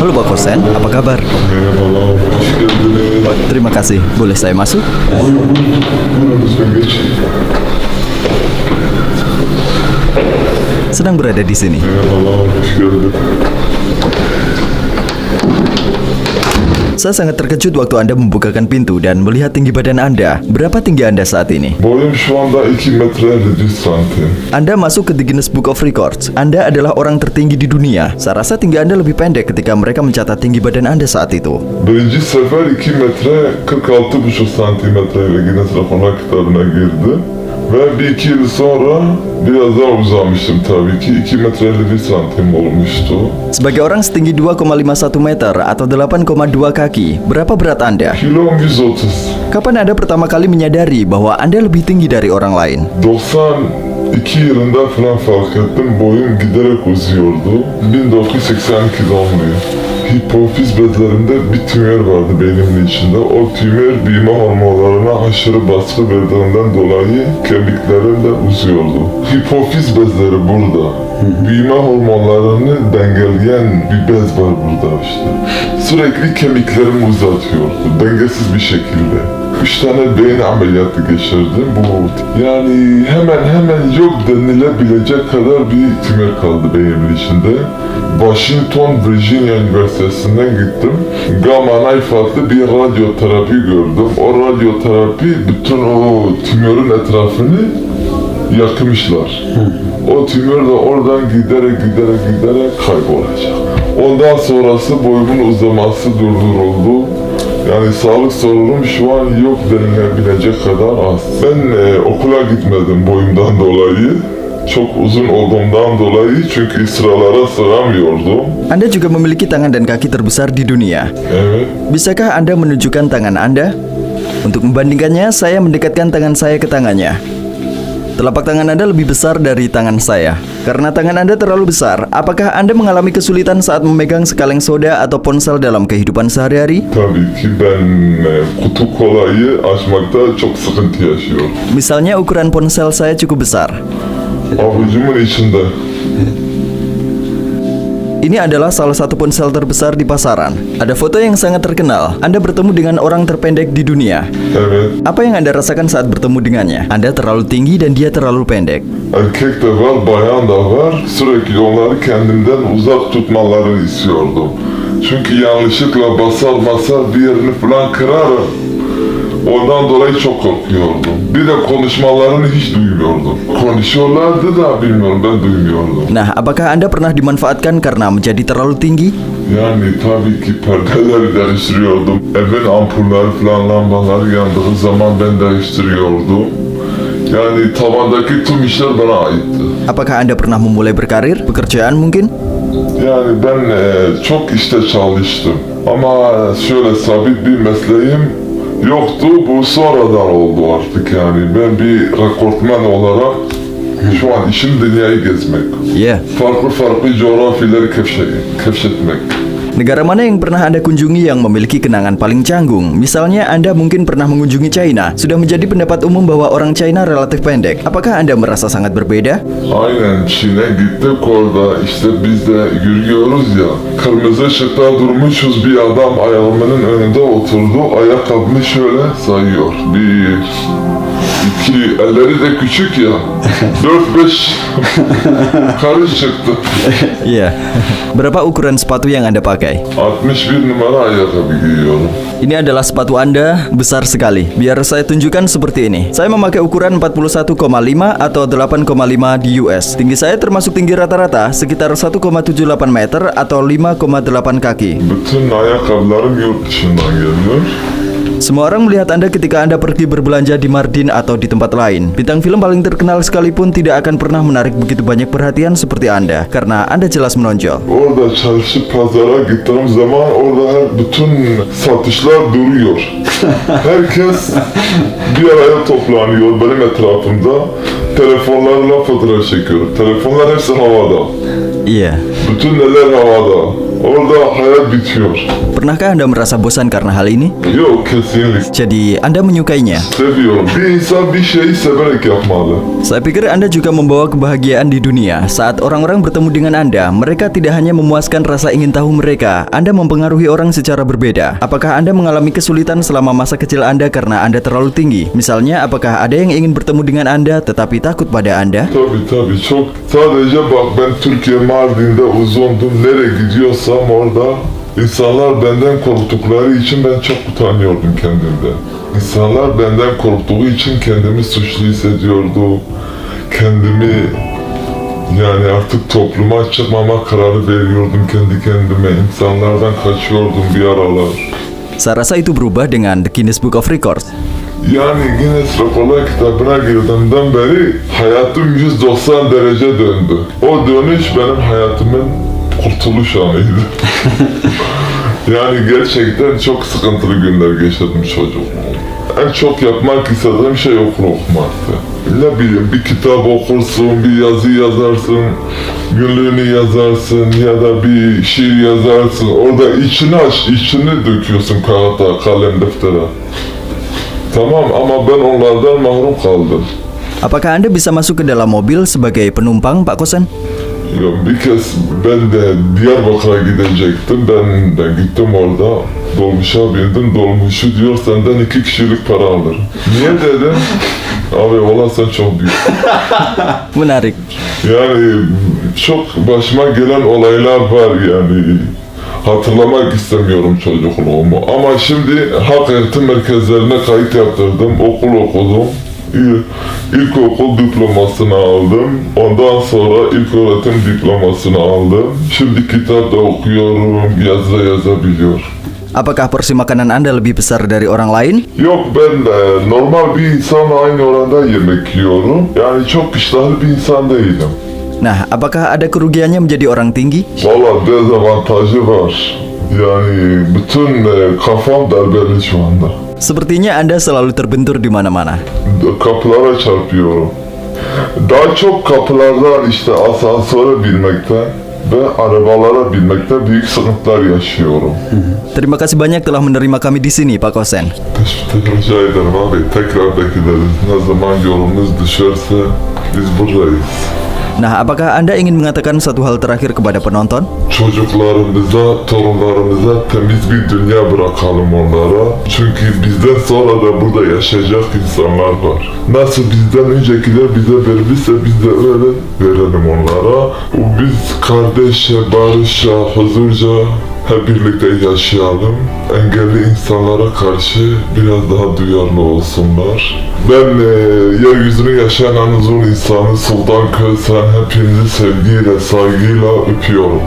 Halo Pak Kosen, apa kabar? Merhabalar, hoş geldiniz. Terima kasih, boleh saya masuk? Buyurun lütfen geçin. Sedang berada di sini. Merhabalar, hoş geldin. Saya sangat terkejut waktu Anda membukakan pintu dan melihat tinggi badan Anda. Berapa tinggi Anda saat ini? Boyum şu anda 2 metre 7 santim. Anda masuk ke The Guinness Book of Records. Anda adalah orang tertinggi di dunia. Saya rasa tinggi Anda lebih pendek ketika mereka mencatat tinggi badan Anda saat itu. Birinci sefer 2 metre 46,5 santimetreyle Guinness Rekorlar kitabına girdi. Ve 1-2 yıl sonra biraz daha uzamıştım tabii ki. 2 metre 51 santim olmuştu. Sebagai orang setinggi 2,51 meter atau 8,2 kaki, berapa berat Anda? Kilom 130. Kapan Anda pertama kali menyadari bahwa Anda lebih tinggi dari orang lain? 92 yılında falan fark ettim. Boyum giderek uzuyordu. 1982 doğumluyum. Hipofiz bezlerimde bir tümör vardı beynimin içinde. O tümör büyüme hormonlarına aşırı baskı verdiğinden dolayı kemiklerim de uzuyordu. Hipofiz bezleri burada. Büyüme hormonlarını dengeleyen bir bez var burada işte. Sürekli kemiklerimi uzatıyordu. Dengesiz bir şekilde. 3 tane beyin ameliyatı geçirdim. Bu yani hemen yok denilebilecek kadar bir tümör kaldı beynimin içinde. Washington, Virginia Üniversitesi'nden gittim. Gamma knife adlı bir radyoterapi gördüm. O radyoterapi bütün o tümörün etrafını yakmışlar. O tümör de oradan giderek kaybolacak. Ondan sonrası boyumun uzaması durduruldu. Yani sağlık sorunum şu an yok denilebilecek kadar az. Ben okula gitmedim boyumdan dolayı. Çok uzun olduğumdan dolayı çünkü sıralara sığamıyordum. Anda juga memiliki tangan dan kaki terbesar di dunia. Evet. Bisakah Anda menunjukkan tangan Anda? Untuk membandingkannya, saya mendekatkan tangan saya ke tangannya. Telapak tangan Anda lebih besar dari tangan saya. Karena tangan Anda terlalu besar, apakah Anda mengalami kesulitan saat memegang sekaleng soda atau ponsel dalam kehidupan sehari-hari? Tabii ki ben kutu kolayı açmakta çok sıkıntı yaşıyorum. Misalnya ukuran ponsel saya cukup besar. Avucumun içinde. Ini adalah salah satu ponsel terbesar di pasaran. Ada foto yang sangat terkenal. Anda bertemu dengan orang terpendek di dunia. Evet. Apa yang Anda rasakan saat bertemu dengannya? Anda terlalu tinggi dan dia terlalu pendek. Erkek de var, bayan da var. Sürekli onları kendimden uzak tutmalarını istiyordum. Çünkü yanlışlıkla basar bir yerini falan kırarım. Ondan dolayı çok korkuyordum. Bir de konuşmalarını hiç duymuyordum. Konuşuyorlardı da bilmiyorum, ben duymuyordum. Nah, apakah Anda pernah dimanfaatkan karena menjadi terlalu tinggi? Yani tabii ki perdeleri değiştiriyordum. Evin ampulleri falan lambaları yandığı zaman ben değiştiriyordum. Yani tavandaki tüm işler bana aitti. Apakah Anda pernah memulai berkarir, pekerjaan mungkin? Yani ben çok işte çalıştım. Ama şöyle sabit bir mesleğim yoktu. Bu sonradan oldu artık yani. Ben bir rekortman olarak şu an işim dünyayı gezmek. Ya. Farklı coğrafyaları keşfetmek. Negara mana yang pernah Anda kunjungi yang memiliki kenangan paling canggung? Misalnya Anda mungkin pernah mengunjungi China. Sudah menjadi pendapat umum bahwa orang China relatif pendek. Apakah Anda merasa sangat berbeda? Aynen Çin'e gittik orada işte biz de yürüyoruz ya. Kırmızı ışıkta durmuşuz, bir adam ayağımın önünde oturdu. Ayakkabımı şöyle sayıyor. 1, 2, elleri de küçük ya. 4-5 karış çıktı. Iya. Berapa ukuran sepatu yang Anda pakai? 61 numara ayakkabı giyiyorum. Ini adalah sepatu Anda, besar sekali. Biar saya tunjukkan seperti ini. Saya memakai ukuran 41,5 atau 8,5 di US. Tinggi saya termasuk tinggi rata-rata, sekitar 1,78 meter atau 5,8 kaki. Bütün ayakkabılarım yurt dışından geliyor. Semua orang melihat Anda ketika Anda pergi berbelanja di Mardin atau di tempat lain. Bintang film paling terkenal sekalipun tidak akan pernah menarik begitu banyak perhatian seperti Anda, karena Anda jelas menonjol. Orada çalışıp pazara gittiğim zaman orada bütün satışlar duruyor. Herkes bir araya toplanıyor benim etrafımda. Telefonlarla fotoğraf çekiyor. Telefonlar hepsi havada. Iya. Bütün neler havada. Orada orada hayat bitiyor. Pernahkah Anda merasa bosan karena hal ini? Yok, kesinlikle. Jadi Anda menyukainya. Seviyorum. Bir insan bir şeyi severek yapmalı. Saya pikir Anda juga membawa kebahagiaan di dunia. Saat orang-orang bertemu dengan Anda, mereka tidak hanya memuaskan rasa ingin tahu mereka. Anda mempengaruhi orang secara berbeda. Apakah Anda mengalami kesulitan selama masa kecil Anda karena Anda terlalu tinggi? Misalnya, apakah ada yang ingin bertemu dengan Anda tetapi takut pada Anda? Tabii çok. Sadece bak, ben Türkiye Mardin'de uzundum. Nereye gidiyorsam orada insanlar benden korktukları için ben çok utanıyordum kendimden. İnsanlar benden korktuğu için kendimi suçlu hissediyordum. Kendimi yani artık topluma çıkmama kararı veriyordum kendi kendime. İnsanlardan kaçıyordum bir aralar. Saya rasa itu berubah dengan The Guinness Book of Records. Yani Guinness Rekorlar kitabına girdiğimden beri hayatım 190 derece döndü. O dönüş benim hayatımın kurtuluş anıydı. Yani gerçekten çok sıkıntılı günler geçirdim çocukluğum. En çok yapmak istediğim şey okul okumaktı. Ne bileyim, bir kitap okursun, bir yazı yazarsın, günlüğünü yazarsın ya da bir şiir yazarsın. Orada içini aç, içini döküyorsun kağıda, kalem, deftere. Tamam, ama ben onlardan mahrum kaldım. Apakah Anda bisa masuk ke dalam mobil sebagai penumpang, Pak Kosen? Ya bir kez ben de Diyarbakır'a gidecektim. Ben de gittim orada. Dolmuşa bindim. Dolmuşu diyor senden 2 kişilik para alır. Niye dedim? Abi valla sen çok büyük. Menarik. Yani çok başıma gelen olaylar var yani. Hatırlamak istemiyorum çocukluğumu. Ama şimdi halk eğitim merkezlerine kayıt yaptırdım. Okul okudum. İlkokul diplomasını aldım. Ondan sonra ilköğretim diplomasını aldım. Şimdi kitap da okuyorum, yazı da yazabiliyorum. Apakah porsi makanan Anda lebih besar dari orang lain? Yok, ben normal bir insanla aynı oranda yemek yiyorum. Yani çok iştahlı bir insan değilim. Nah, apakah ada kerugiannya menjadi orang tinggi? Valla dezavantajı var. Yani bütün kafam darbeli şu anda. Sepertinya Anda selalu terbentur di mana-mana. Kapılara çarpıyorum. Daha çok kapılardan işte asansöre binmekten ve arabalara binmekten büyük sıkıntılar yaşıyorum. Terima kasih banyak telah menerima kami di sini, Pak Kosen. Teşekkür rica ederim abi. Tekrar bekleriz. Ne zaman yolumuz düşerse biz buradayız. Nah, apakah Anda ingin mengatakan satu hal terakhir kepada penonton? Çocuklarımıza, torunlarımıza temiz bir dünya bırakalım onlara. Çünkü bizden sonra da burada yaşayacak insanlar var. Nasıl bizden öncekiler bize verdiyse biz de öyle verelim onlara. Biz kardeşçe, barışça, huzurca hep birlikte yaşayalım. Engelli insanlara karşı biraz daha duyarlı olsunlar. Ben yeryüzünü yaşayan en uzun insanı Sultan Kösen hepinizi sevgiyle, saygıyla öpüyorum.